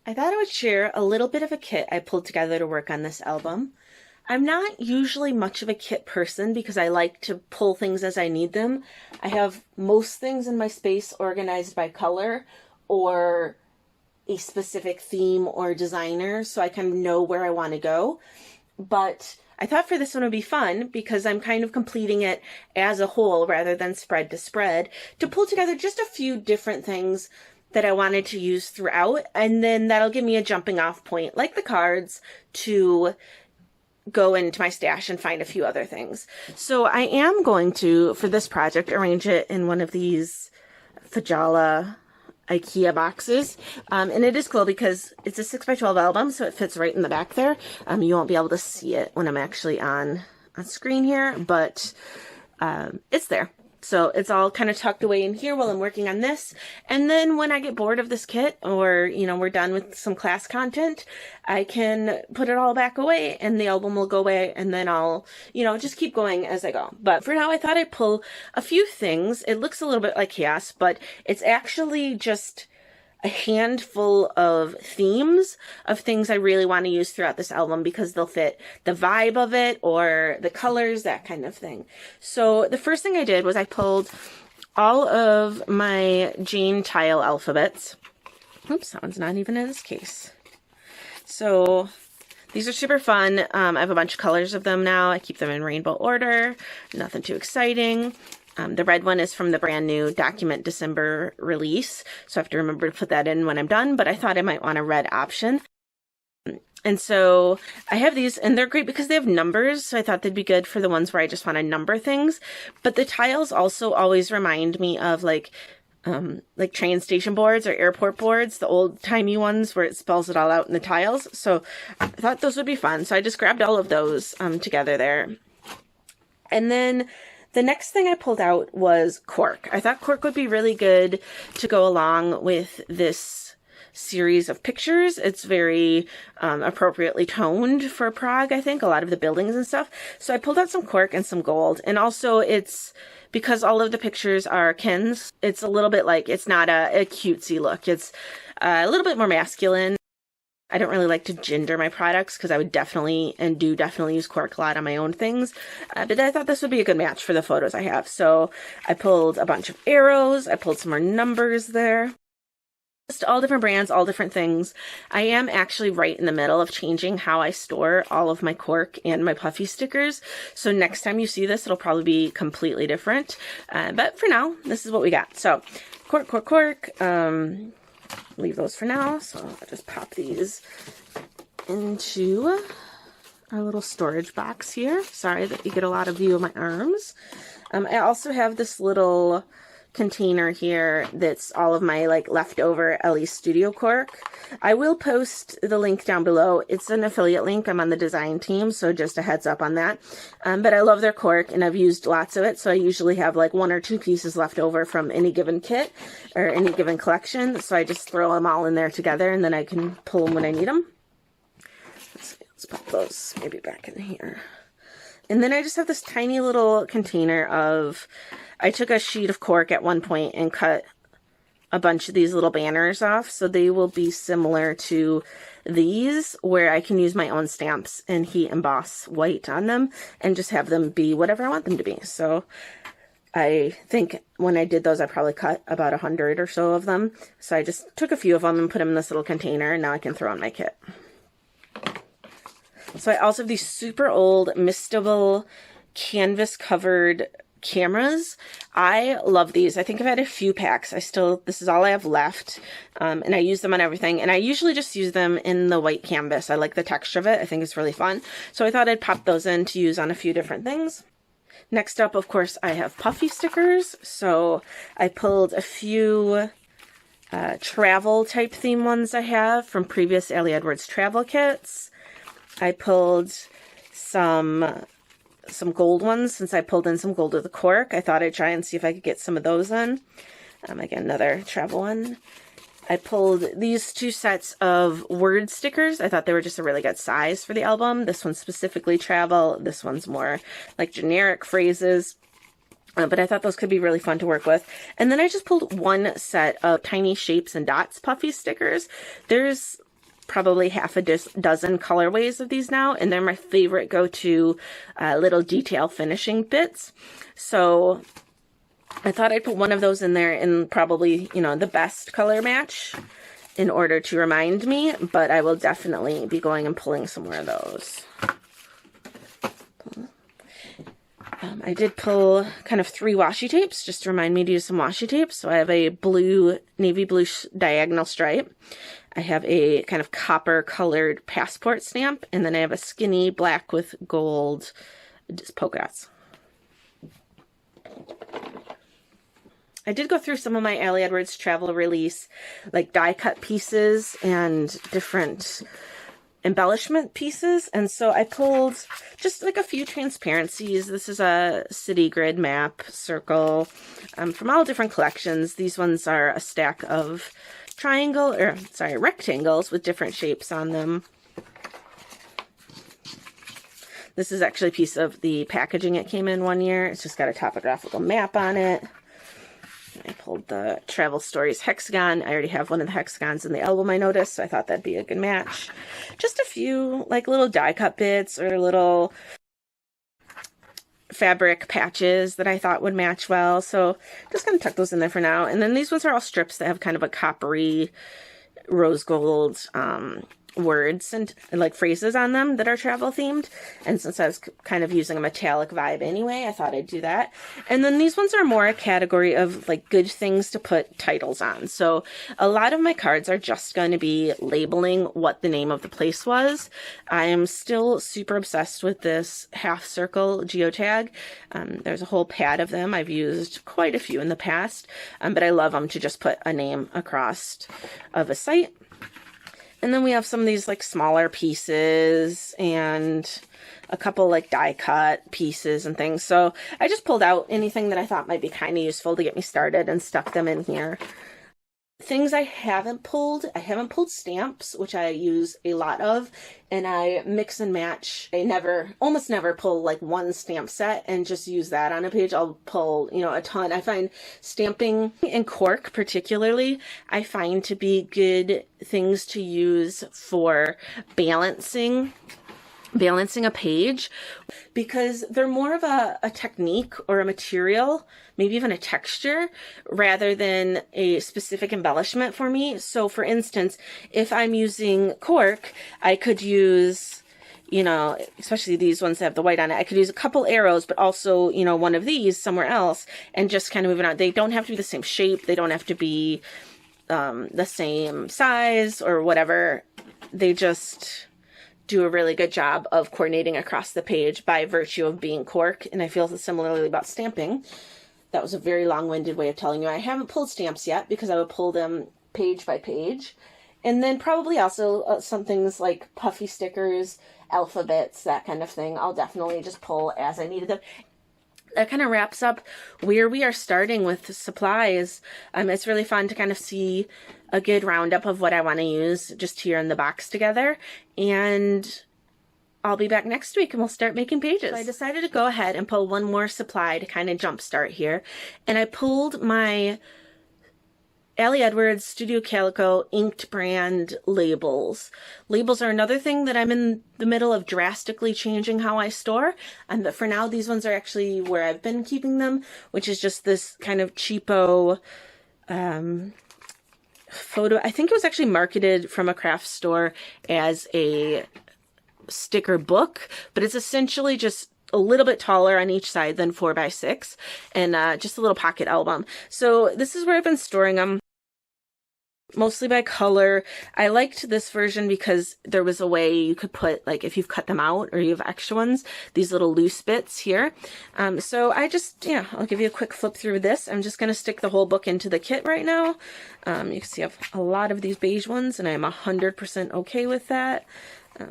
I thought I would share a little bit of a kit I pulled together to work on this album. I'm not usually much of a kit person because I like to pull things as I need them. I have most things in my space organized by color or a specific theme or designer, so I kind of know where I want to go. But I thought for this one it would be fun because I'm kind of completing it as a whole rather than spread to spread to pull together just a few different things that I wanted to use throughout, and then that'll give me a jumping off point like the cards to go into my stash and find a few other things. So I am going to, for this project, arrange it in one of these Fajala IKEA boxes. And it is cool because it's a 6x12 album, so it fits right in the back there. You won't be able to see it when I'm actually on screen here, but it's there. So it's all kind of tucked away in here while I'm working on this. And then when I get bored of this kit or, we're done with some class content, I can put it all back away and the album will go away, and then I'll, just keep going as I go. But for now, I thought I'd pull a few things. It looks a little bit like chaos, but it's actually just a handful of themes of things I really want to use throughout this album because they'll fit the vibe of it or the colors, that kind of thing. So the first thing I did was I pulled all of my Jane tile alphabets. Oops, that one's not even in this case. So these are super fun. I have a bunch of colors of them now. I keep them in rainbow order. Nothing too exciting. The red one is from the brand new Document December release, so I have to remember to put that in when I'm done, but I thought I might want a red option. And so I have these, and they're great because they have numbers, so I thought they'd be good for the ones where I just want to number things. But the tiles also always remind me of like train station boards or airport boards, the old-timey ones where it spells it all out in the tiles. So I thought those would be fun, so I just grabbed all of those together there. And then the next thing I pulled out was cork. I thought cork would be really good to go along with this series of pictures. It's very appropriately toned for Prague, I think, a lot of the buildings and stuff. So I pulled out some cork and some gold. And also it's, because all of the pictures are Kens, it's a little bit like, it's not a cutesy look. It's a little bit more masculine. I don't really like to gender my products because I would definitely use cork a lot on my own things. But I thought this would be a good match for the photos I have. So I pulled a bunch of arrows. I pulled some more numbers there. Just all different brands, all different things. I am actually right in the middle of changing how I store all of my cork and my puffy stickers. So next time you see this, it'll probably be completely different. But for now, this is what we got. So cork, cork, cork. Leave those for now, so I'll just pop these into our little storage box here. Sorry that you get a lot of view of my arms. I also have this little container here that's all of my leftover LE Studio cork. I will post the link down below. It's an affiliate link. I'm on the design team, so just a heads up on that. But I love their cork and I've used lots of it, so I usually have like 1 or 2 pieces left over from any given kit or any given collection, so I just throw them all in there together and then I can pull them when I need them. Let's put those maybe back in here. And then I just have this tiny little container of, I took a sheet of cork at one point and cut a bunch of these little banners off, so they will be similar to these, where I can use my own stamps and heat emboss white on them and just have them be whatever I want them to be. So I think when I did those, I probably cut about 100 or so of them. So I just took a few of them and put them in this little container, and now I can throw in my kit. So I also have these super old mistable canvas covered cameras. I love these. I think I've had a few packs. This is all I have left. And I use them on everything. And I usually just use them in the white canvas. I like the texture of it. I think it's really fun. So I thought I'd pop those in to use on a few different things. Next up, of course, I have puffy stickers. So I pulled a few travel type theme ones I have from previous Ellie Edwards travel kits. I pulled some gold ones since I pulled in some gold with the cork. I thought I'd try and see if I could get some of those in. Again, another travel one. I pulled these 2 sets of word stickers. I thought they were just a really good size for the album. This one's specifically travel. This one's more like generic phrases. But I thought those could be really fun to work with. And then I just pulled 1 set of tiny shapes and dots puffy stickers. There's probably half a dozen colorways of these now, and they're my favorite go-to little detail finishing bits. So I thought I'd put one of those in there in probably, you know, the best color match in order to remind me, but I will definitely be going and pulling some more of those. I did pull kind of 3 washi tapes just to remind me to use some washi tapes. So I have a blue, navy blue diagonal stripe. I have a kind of copper colored passport stamp, and then I have a skinny black with gold just polka dots. I did go through some of my Allie Edwards travel release, like die cut pieces and different embellishment pieces, and so I pulled just like a few transparencies. This is a city grid map circle from all different collections. These ones are a stack of rectangles with different shapes on them. This is actually a piece of the packaging it came in one year. It's just got a topographical map on it. I pulled the Travel Stories hexagon. I already have one of the hexagons in the album, I noticed, so I thought that'd be a good match. Just a few like little die cut bits or little fabric patches that I thought would match well, so just gonna tuck those in there for now. And then these ones are all strips that have kind of a coppery rose gold words and like phrases on them that are travel themed, and since I was kind of using a metallic vibe anyway, I thought I'd do that. And then these ones are more a category of like good things to put titles on. So a lot of my cards are just going to be labeling what the name of the place was. I am still super obsessed with this half circle geotag. There's a whole pad of them. I've used quite a few in the past, but I love them to just put a name across of a site. And then we have some of these like smaller pieces and a couple like die cut pieces and things. So I just pulled out anything that I thought might be kind of useful to get me started and stuck them in here. Things I haven't pulled stamps, which I use a lot of, and I mix and match. I almost never pull like one stamp set and just use that on a page. I'll pull, you know, a ton. I find stamping and cork particularly, I find to be good things to use for balancing a page, because they're more of a technique or a material, maybe even a texture, rather than a specific embellishment for me. So for instance, if I'm using cork, I could use, you know, especially these ones that have the white on it, I could use a couple arrows, but also, you know, one of these somewhere else and just kind of move it on. They don't have to be the same shape. They don't have to be the same size or whatever. They just do a really good job of coordinating across the page by virtue of being cork. And I feel similarly about stamping. That was a very long-winded way of telling you I haven't pulled stamps yet, because I would pull them page by page. And then probably also some things like puffy stickers, alphabets, that kind of thing. I'll definitely just pull as I needed them. That kind of wraps up where we are starting with the supplies. It's really fun to kind of see a good roundup of what I want to use just here in the box together. And I'll be back next week and we'll start making pages. So I decided to go ahead and pull one more supply to kind of jumpstart here. And I pulled my Allie Edwards Studio Calico inked brand labels. Labels are another thing that I'm in the middle of drastically changing how I store. But for now, these ones are actually where I've been keeping them, which is just this kind of cheapo photo. I think it was actually marketed from a craft store as a sticker book, but it's essentially just a little bit taller on each side than 4x6, and just a little pocket album. So this is where I've been storing them, mostly by color. I liked this version because there was a way you could put, like, if you've cut them out or you have extra ones, these little loose bits here. So I just, yeah, I'll give you a quick flip through this. I'm just going to stick the whole book into the kit right now. You can see I have a lot of these beige ones, and I'm 100% okay with that.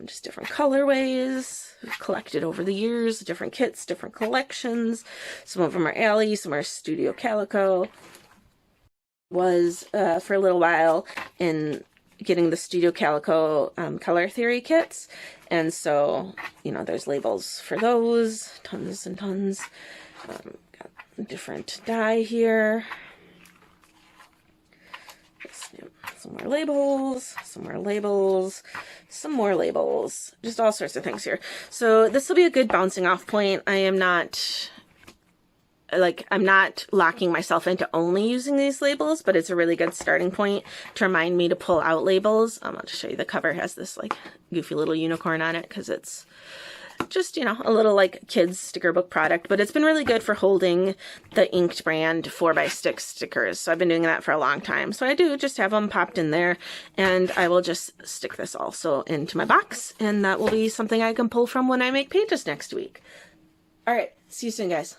Just different colorways collected over the years, different kits, different collections. Some of them are Allie, some are Studio Calico. Was for a little while in getting the Studio Calico color theory kits, and so, you know, there's labels for those, tons and tons. Got different dye here. Some more labels, some more labels, some more labels, just all sorts of things here. So this will be a good bouncing off point. I'm not locking myself into only using these labels, but it's a really good starting point to remind me to pull out labels. I'll just show you the cover has this like goofy little unicorn on it because it's just, you know, a little like kids sticker book product, but it's been really good for holding the inked brand 4x6 stickers. So I've been doing that for a long time. So I do just have them popped in there, and I will just stick this also into my box, and that will be something I can pull from when I make pages next week. All right, see you soon, guys.